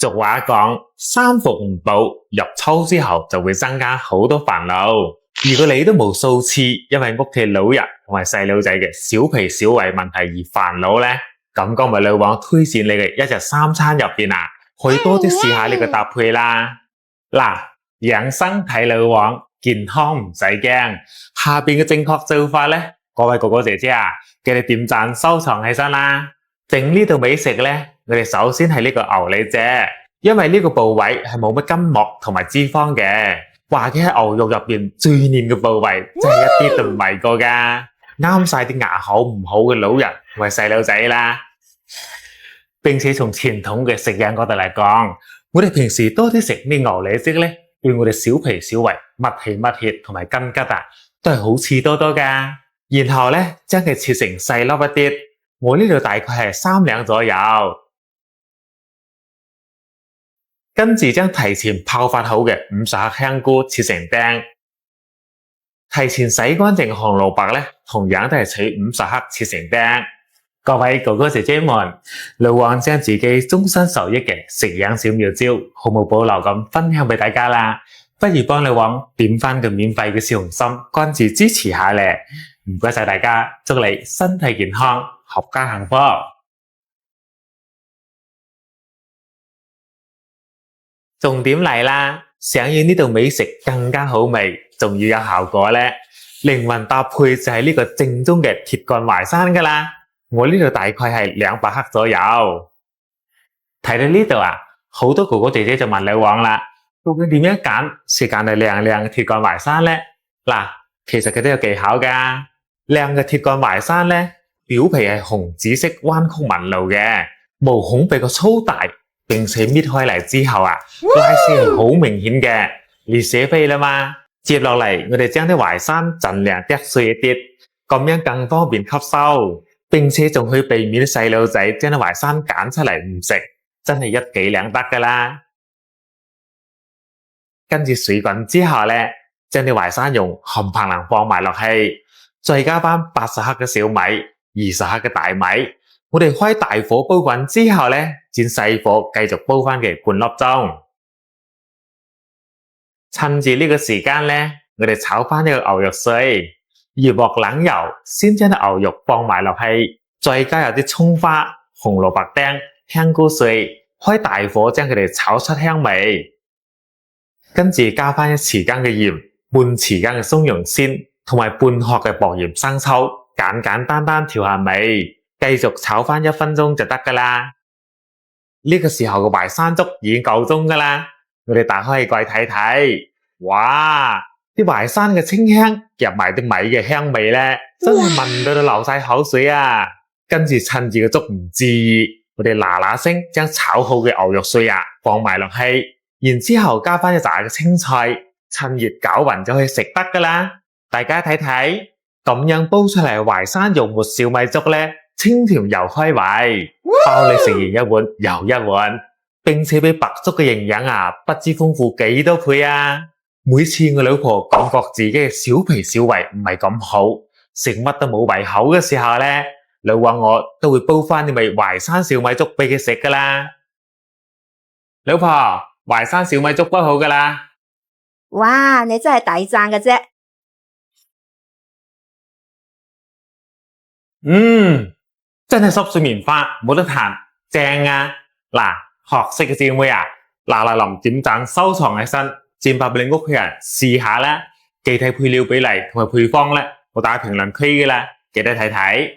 俗話講，三伏唔補，入秋之後就會增加好多煩惱。如果你都無數次因為屋企老人同埋細路仔嘅小脾小胃問題而煩惱呢，咁今日老王推薦你嘅一日三餐入邊可以多啲試下呢個搭配啦。嗱，養生睇老王，健康唔使驚。下邊嘅正確做法呢，各位哥哥姐姐記得點讚收藏起身啦。整呢道美食呢，我哋首先係呢個牛脷啫，因為呢個部位係冇乜筋膜同埋脂肪嘅，話嘅係牛肉入邊最嫩嘅部位，真係一啲都唔為過噶，啱晒啲牙口唔好嘅老人同埋細路仔啦。並且從傳統嘅食養角度嚟講，我哋平時多啲食啲牛脷汁呢，對我哋小脾小胃、密氣密血同埋筋骨都係好處多多噶。然後呢，將佢切成細粒一啲。我呢度大概係3兩左右，跟住將提前泡發好嘅50克香菇切成丁，提前洗乾淨紅蘿蔔呢，同樣都係取50克切成丁。各位哥哥姐姐們，老王將自己終身受益嘅食養小妙招，毫無保留咁分享俾大家啦。不如幫老王點返個免費嘅小紅心，關注支持下咧，唔該晒大家，祝你身體健康。合家幸福。重點嚟啦，想要呢道美食更加好味，仲要有效果呢，靈魂搭配就係呢個正宗嘅鐵幹淮山噶啦。我呢度大概係200克左右。睇到呢度好多哥哥姐姐就問老王啦，究竟點樣揀先揀到靚嘅鐵幹淮山呢？嗱，其實佢都有技巧噶。靚嘅鐵幹淮山呢，表皮係紅紫色彎曲紋路嘅，毛孔比較粗大，並且搣開嚟之後拉絲係好明顯嘅，裂寫飛啦嘛。接落嚟，我哋將啲淮山盡量剁碎一啲，咁樣更方便吸收，並且仲可以避免啲細路仔將啲淮山揀出嚟唔食，真係一舉兩得噶啦。跟住水滾之後呢，將啲淮山蓉冚唪唥放埋落去，再加返80克嘅小米。20克嘅大米，我哋開大火煲滾之後呢，轉細火繼續煲返佢半粒鐘。趁住呢個時間呢，我哋炒返呢個牛肉碎，熱鑊冷油，先將啲牛肉放埋落去，再加入啲蔥花、紅蘿蔔丁、香菇碎，開大火將佢哋炒出香味。跟住加返1匙羹嘅鹽，半匙羹嘅松茸鮮，同埋半殼嘅薄鹽生抽。簡簡單單調下味，繼續炒返1分鐘就得噶啦。呢個時候嘅淮山粥已經夠鐘噶啦，我哋打開蓋睇睇，哇！啲淮山嘅清香夾埋啲米嘅香味呢，真係聞到都流晒口水啊！跟住趁住個粥唔注意，我哋嗱嗱聲將炒好嘅牛肉碎放埋落去，然之後加返一紮嘅青菜，趁熱攪勻就可以食得噶啦。大家睇睇。咁樣煲出嚟淮山肉末小米粥呢，清甜又開胃，包你食完一碗又一碗，並且比白粥嘅營養不知豐富幾多倍啊！每次我老婆感覺自己嘅小脾小胃唔係咁好，食乜都冇胃口嘅時候呢，老王我都會煲返呢味淮山小米粥俾佢食噶啦。老婆，淮山小米粥煲好噶啦。哇，你真係抵讚嘅啫。真係濕水棉花冇得彈，正啊！嗱，學識嘅姊妹嗱臨點讚收藏起身，轉發俾你屋企人試下啦。具體配料比例同埋配方呢，我打喺評論區嘅啦，記得睇睇。